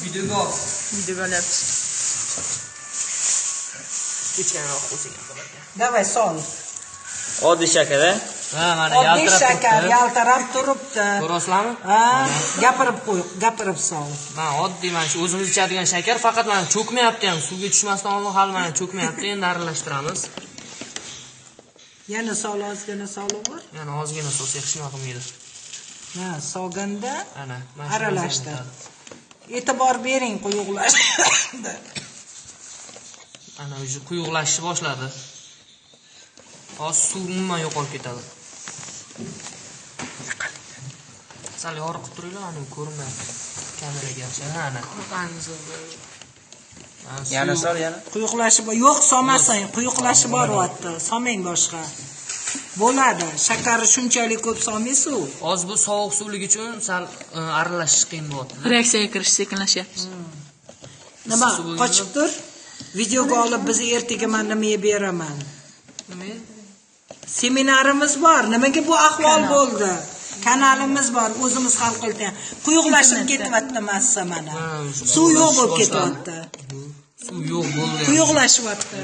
Videoga ol. Videoga olyapmiz. Kechgaroq qo'shing. Davay sol. Oddiy shakar-a? Ha, mana Oddiy shakar yaltirab turibdi. Ko'rasizlarmi? Ha, gapirib qo'y, gapirib sol. Mana oddiy mana shu o'zimiz ichadigan shakar, faqat mana cho'kmayapti ham. Suvga tushmasdan oldin hali mana cho'kmayapti. Endi aralashtiramiz. Yana sol, ozgina solaver. Yana ozgina solsa hech qilmaydi. Ha, solganda Ana, aralashtir. E'tibor bering quyuqlashda. Ana o'zi quyuqlashni boshladi. Hozir suv umuman yo'qolib ketadi. Sal yorqib turinglar, ana ko'rinmayapti. Kameraga yaxshi. Ana. Yana sol, yana. Quyuqlashi yo'q, solmasang, quyuqlashi boryapti. Solmang boshqa. Bo'ladi. Shakari shunchalik ko'p solmaysiz. Hozir bu sovuq suvligi uchun sal aralashish qiyin bo'lyapti. Reaksiyaga kirish sekinlashyapmiz. Nima? Qochib tur. Videoga olib bizni ertaga men nimaga beraman? Nima? Seminarimiz bor. Nimaga bu ahvol bo'ldi? Kanalimiz bor, o'zimiz hal qildik. Quyuqlashib ketyapti massa mana. Suv yo'q bo'lib ketyapti. Suv yo'q bo'ldi. Quyuqlashyapti.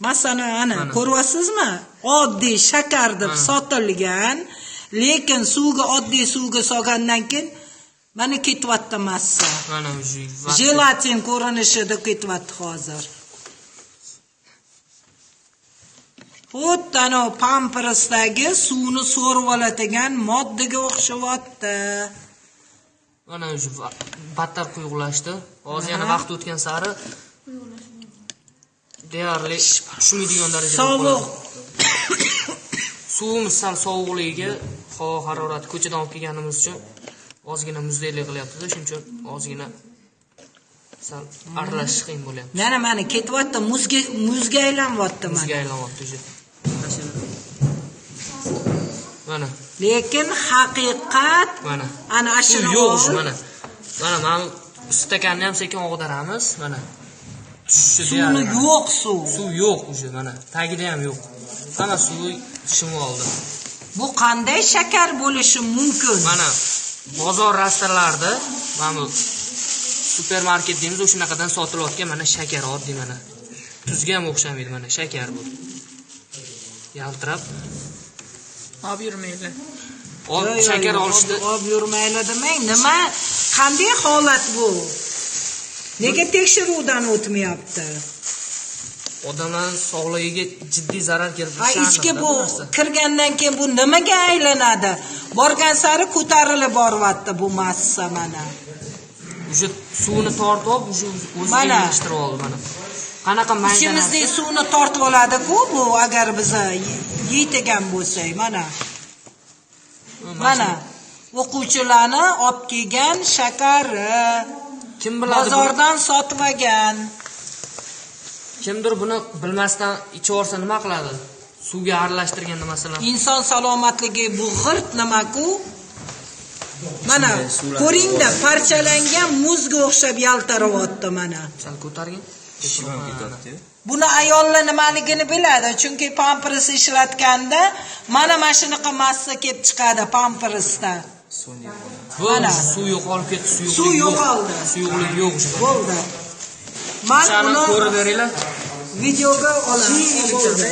Massani ana ko'ryapsizmi? Oddiy shakar deb sotilgan, lekin suvga oddiy suvga solgandan keyin mana ketyapti massa. Mana o'sha Jelatin ko'rinishida ketyapti hozir. Xuddi ana pampersdagi suvni so'rib oladigan moddaga o'xshayapti. Mana o'sha battar quyuqlashdi. Hozir yana vaqt o'tgan sari deyarli tushmaydigan darajada sovuq. Suvimiz sal sovuqligiga, havo harorati ko'chadan olib kelganimiz uchun ozgina muzdaylik qilyapti-da, shuning uchun ozgina sal aralashish qiyin bo'lyapti. Mana ketyapti, muzga aylanyapti mana. Muzga aylanyapti o'sha. Mana. Lekin haqiqat mana ana ashuni yo'q mana. Mana stakanni ham sekin og'daramiz, mana. Suvni yo'q suv. Suv yo'q o'sha mana. Tagida ham yo'q. Mana suvi shimib oldi. Bu qanday shakar bo'lishi mumkin? Mana bozor rastalarida, mana supermarket deymiz, o'shanaqadan sotilayotgan mana shakar oddiy mana. Tuzga ham o'xshamaydi mana shakar bu. Yaltirab Olib yurmaydi. Shakar olishda olib yurmaydi demang. Nima? Qanday holat bu? Nega tekshiruvdan o'tmayapti? odamlar sog'lig'iga jiddiy zarar keltirishi aniq. Ichki bu kirgandan keyin bu nimaga aylanadi? Borgan sari ko'tarilib boryapti bu massa mana. O'sha suvni tortib, o'sha o'ziga yig'ishtirib oldi mana. Qanaqa mayda. Ichimizdagi suvni tortib oladi-ku bu agar biz yeydigan bo'lsak mana. Mana o'quvchilarni olib kelgan shakari kim biladi? Bozordan sotib olgan. Kimdir buni bilmasdan ichib olsa nima qiladi? Suvga aralashtirganda masalan. Inson salomatligi bu g'irt nima-ku? Mana ko'ringda parchalangan muzga o'xshab yaltiryapti mana. Sal ko'targin. Buni ayollar nimaligini biladi, chunki pampers ishlatganda mana shunaqa massa kelib chiqadi pampersdan. Mana suv yo'qolib ketdi, suv yo'qoldi. Suyuqlik yo'q o'sha. Bo'ldi. Men Mana ko'rib beringlar. videoga olaman.